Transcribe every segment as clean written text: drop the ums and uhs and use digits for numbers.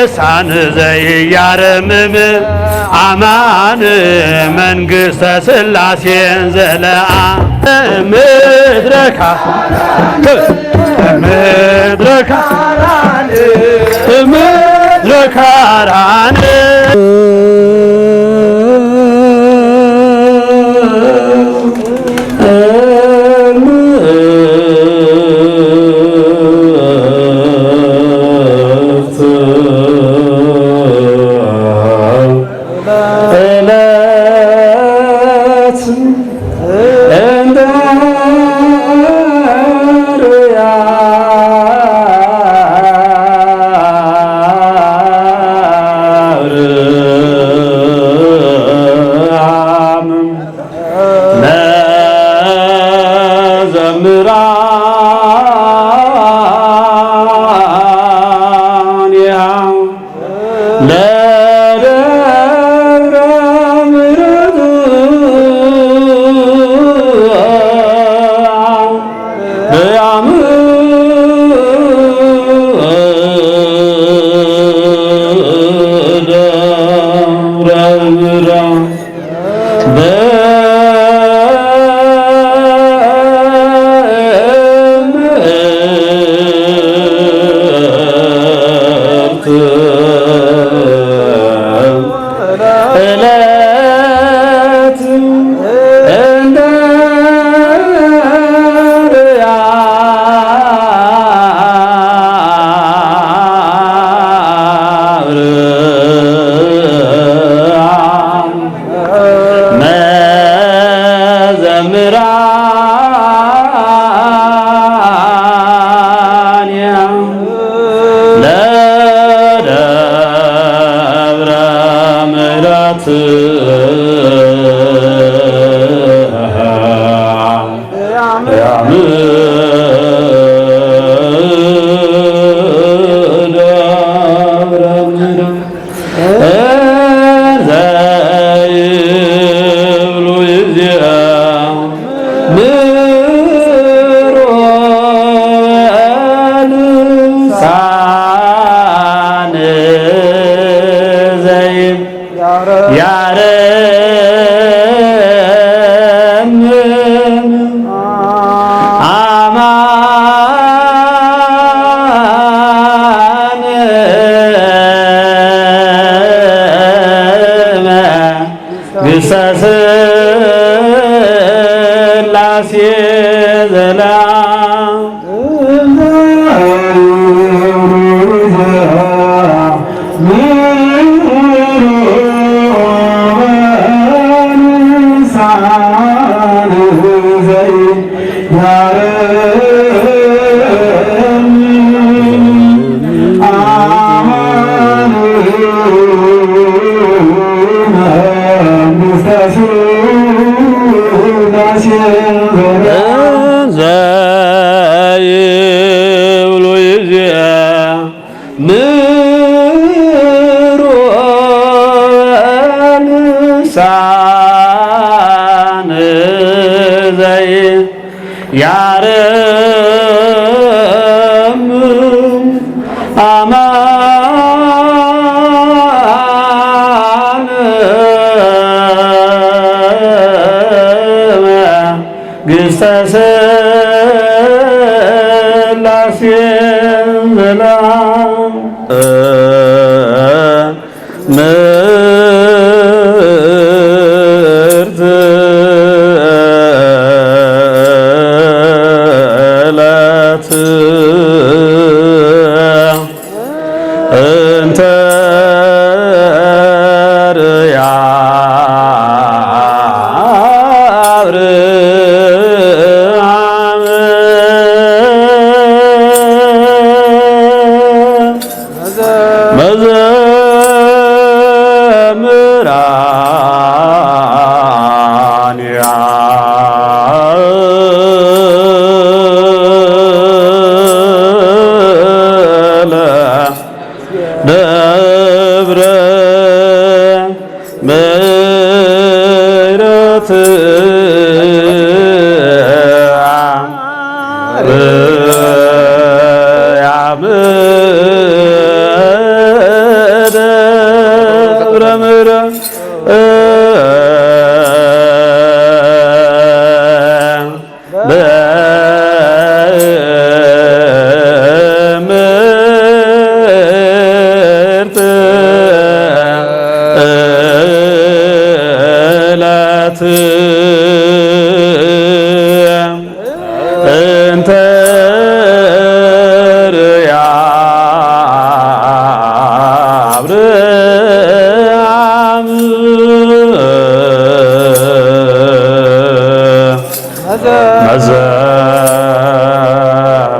ልሳን ዘያረምም አማን መንግሥተ ሥላሴን ዘለአ ምድረካ ምድረካራን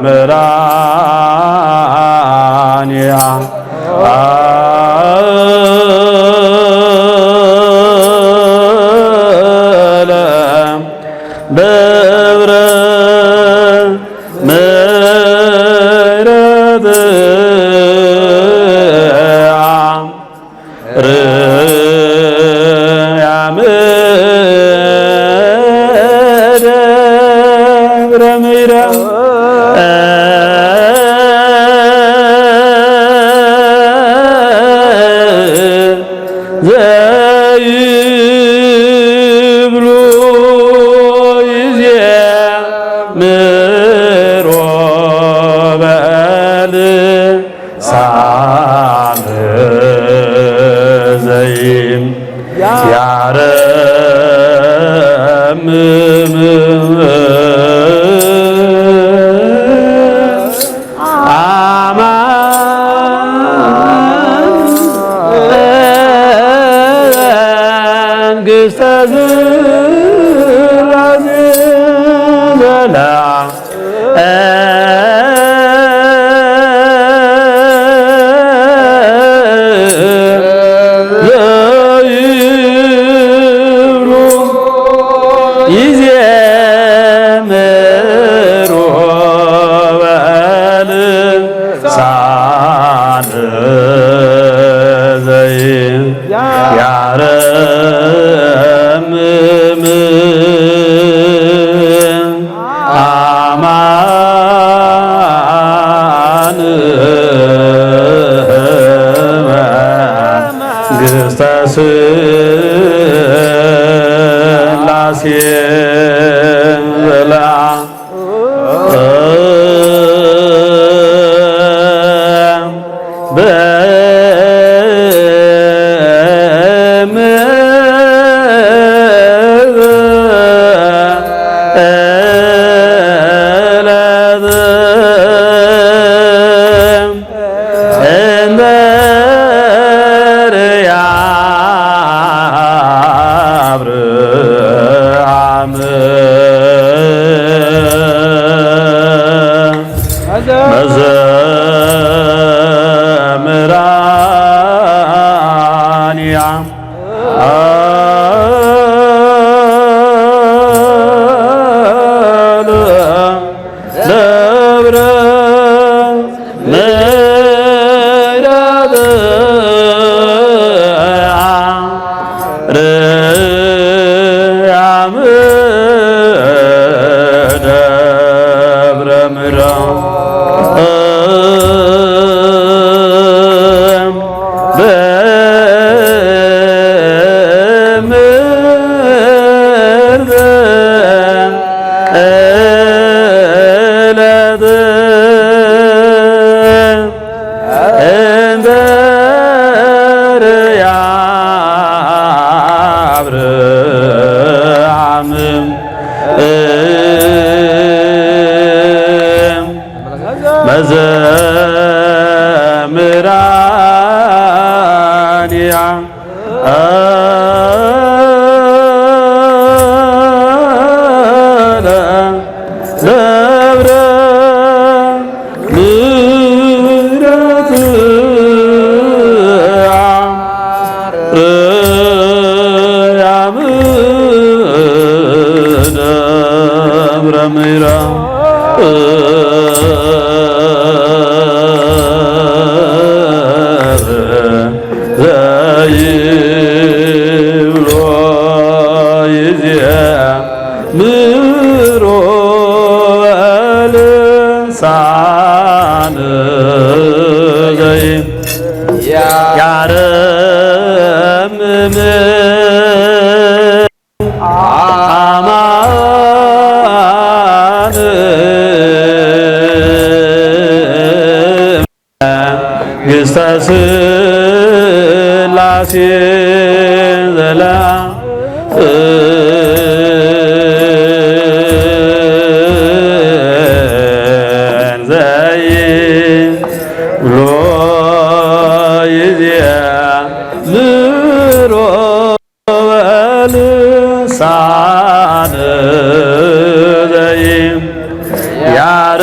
መራንያ በብረ ምሕረት ርያም ደብረ ምሕረት ዘይብሉ ይዜምሮ በልሳን ዘይም ያረምም መንግሥተ ሥላሴ ዘይብሉ ይዜምሮ በልሳን ዘይም ያረምም አማን መንግሥተ ሥላሴ መዘምራንያ ደብረ ምሕረት ርያም ደብረ መዘምራንያ ደብረ ምሕረት ርያም ደብረ ዘይብሎ ይዜምሮ በልሳን ዘይም ያረምም አማን መንግሥተ ሥላሴ ዘይብሎ ይዜምሮ በልሳን ዘይም ያረ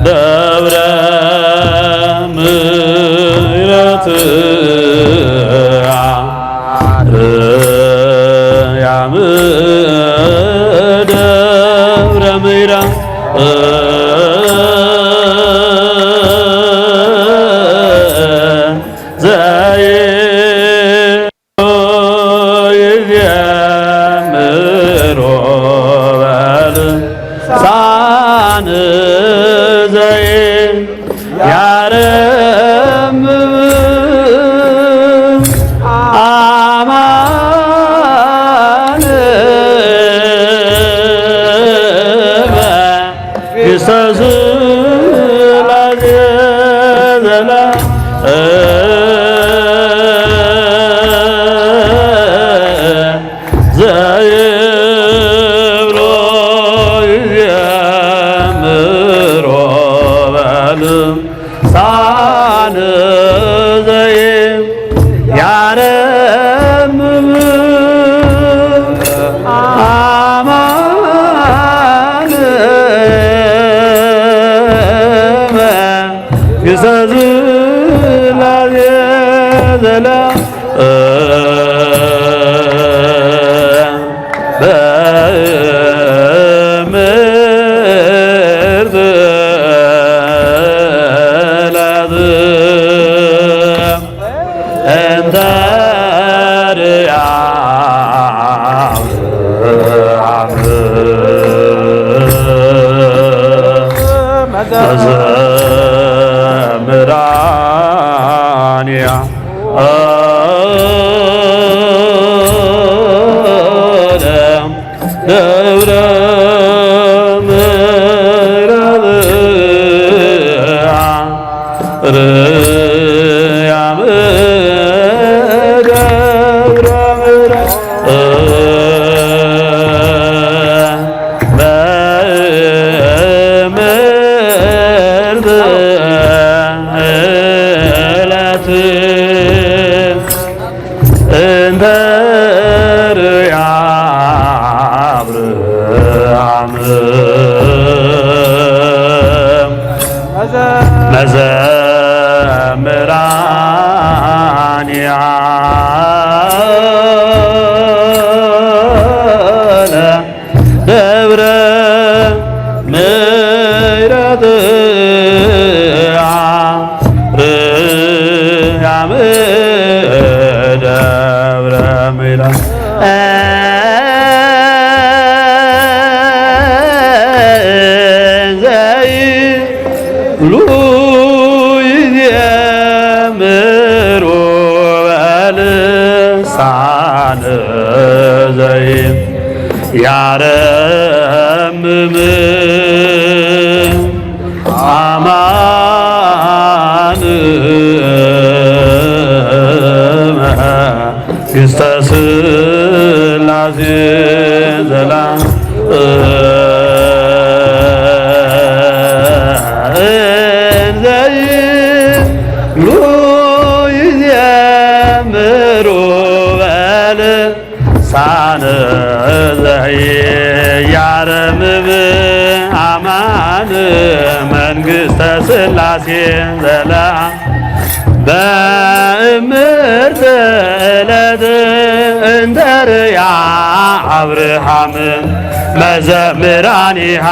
ደብረ ምሕረት አርያም ደብረ ምሕረት ያረምም አማን መንግሥተ ሥላሴ ዘላለም እንዘይብሉ ይዜምሩ በልሳነ ዘኢያረምም አማን መንግሥተ ሥላሴ ዘላለም በእምርት ዕለት እንተርያ አብርሃም መዘምራኒሃ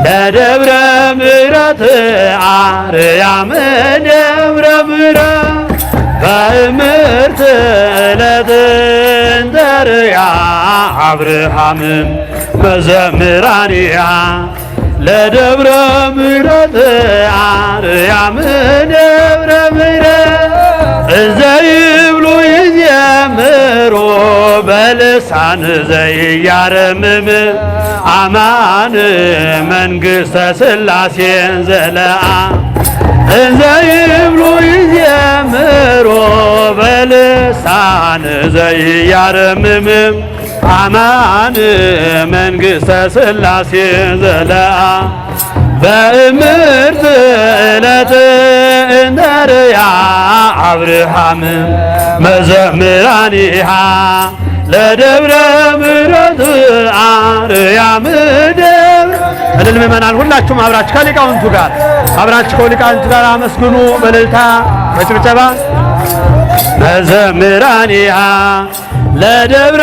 ለደብረ ምሕረት አርያም ደብረ ምሕረት በእምርት ዕለት እንተርያ አብርሃም መዘምራኒሃ ለደብረ ምሕረት አርያም ደብረ ምሕረት እንዘይብሉ ይዜምሩ በልሳን ዘኢያረምም አማን መንግሥተ ሥላሴ ዘለዓለም እንዘይብሉ ይዜምሩ በልሳን ዘኢያረምም አማን መንግሥተ ሥላሴ ዘለዓለም በእምርት ዕለት እንተርያ አብርሃም መዘምራኒሃ ለደብረ ምሕረት አርያም ደብረ እልል ምእመናን ሁላችሁም አብራችሁ ከሊቃውንቱ ጋር አመስግኑ በእልልታ በጭብጨባ መዘምራኒሃ ለደብረ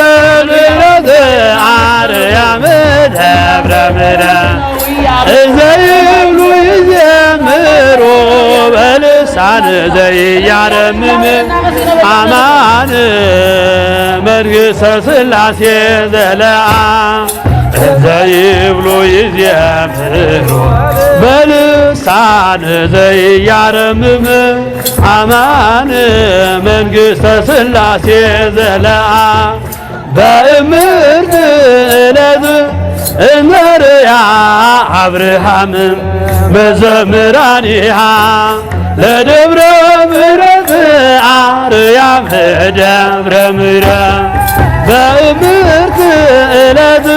ምሕረት አርያም ደብረ ምሕረት እንዘይብሉ ይዜምሩ በልሳን ዘኢያረምም አማን መንግሥተ ሥላሴ ዘለዓለም እንዘይብሉ ይዜምሩ በልሳን ዘኢያረምም አማን መንግሥተ ሥላሴ ዘለዓለም በእምርት ዕለት እንተርያ አብርሃም መዘምራኒሃ ለደብረ ምሕረት አርያም ደብረ ምሕረት በእምርት ዕለት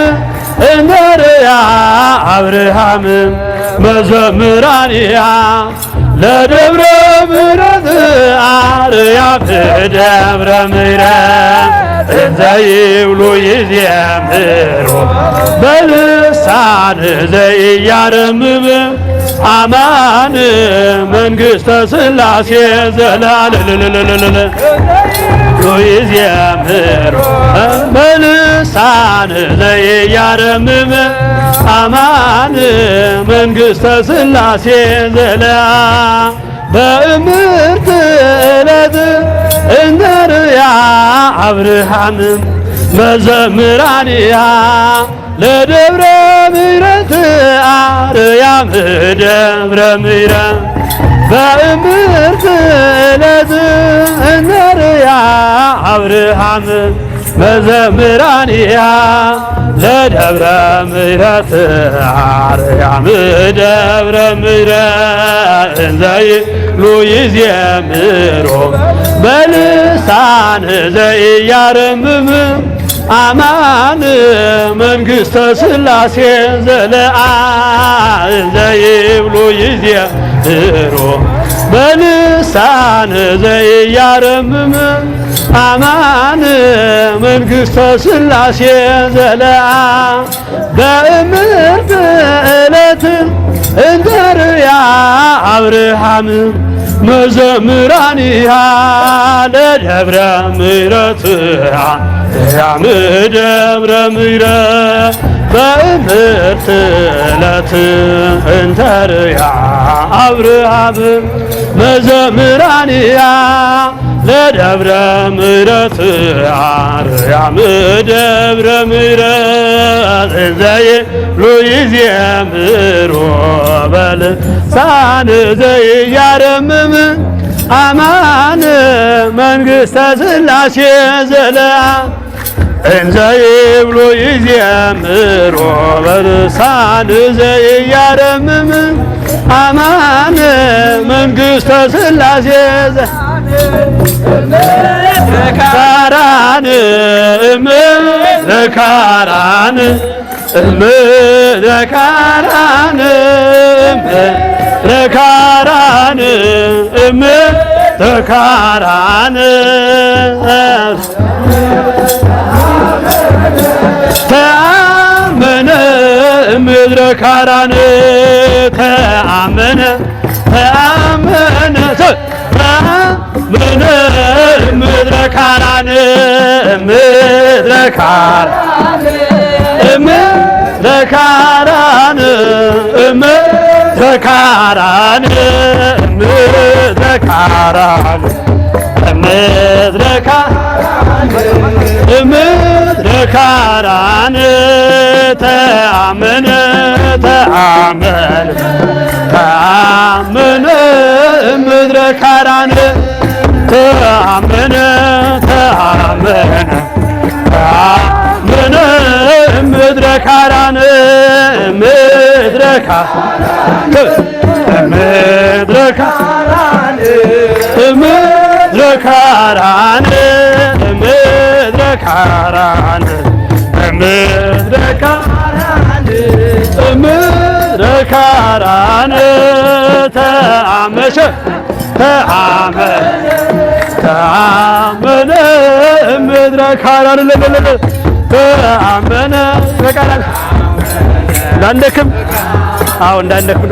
እንተርያ አብርሃም መዘምራኒሃ ለደብረ ምሕረት አርያም ደብረ ምሕረት እንዘይብሉ ይዜምሩ በልሳን ዘኢያረምም አማን መንግሥተ ሥላሴ ዘለዓለም ይዜምሩ በልሳን ዘኢያረምም አማን መንግሥተ ሥላሴ ዘለዓለም በእምርት ዕለት እንተርያ አብርሃም መዘምራኒሃ ለደብረ ምሕረት አርያም ደብረ ምሕረት በእምርት ዕለት እንተርያ አብርሃም መዘምራኒሃ ለደብረ ምሕረት አርያም ደብረ ምሕረት እንዘይብሉ ይዜምሩ በልሳን ዘኢያረምም አማን መንግሥተ ሥላሴ ዘለዓለም እንዘይብሉ ይዜምሩ በልሳን ዘኢያረምም አማን መንግሥተ ሥላሴ ዘለዓለም በእምርት ዕለት እንተርያ አብርሃም መዘምራኒሃ ለደብረ ምሕረት አርያም ደብረ ምሕረት በእምርት ዕለት እንተርያ አብርሃም መዘምራኒሃ ለደብረ ምሕረት አርያም ደብረ ምሕረት እንዘይብሉ ይዜምሩ በልሳን ዘኢያረምም አማን መንግሥተ ሥላሴ ዘለዓለም እንዘይብሉ ይዜምሩ በልሳን ዘኢያረምም አማን መንግሥተ ሥላሴ ካራን ለካራን ለካራን ለካራን ለካራን ተአመነ ምድረ ካራን ተአመነ ተአመነ ተአመነ ምድረ ካራን ምድረ ካራን ምድረ ካራን ምድረ ካራን ምድረ ካራን ምድረ ካራን ተአመነ ተአመነ ተአመነ ምድረ ካራን ተአመነ ተአመነ ተአመነ ምድረ ካራን ምድረ ካራን ምድረ ካራን ምድረ ካራን ምድረ ካራን ምድረ ካራን ምድረ ካራን ተአመሸ ተአመነ ተአመነ ምድረ ካራን ተአመነ በቃላል እንዳንደክም እንዳንደክም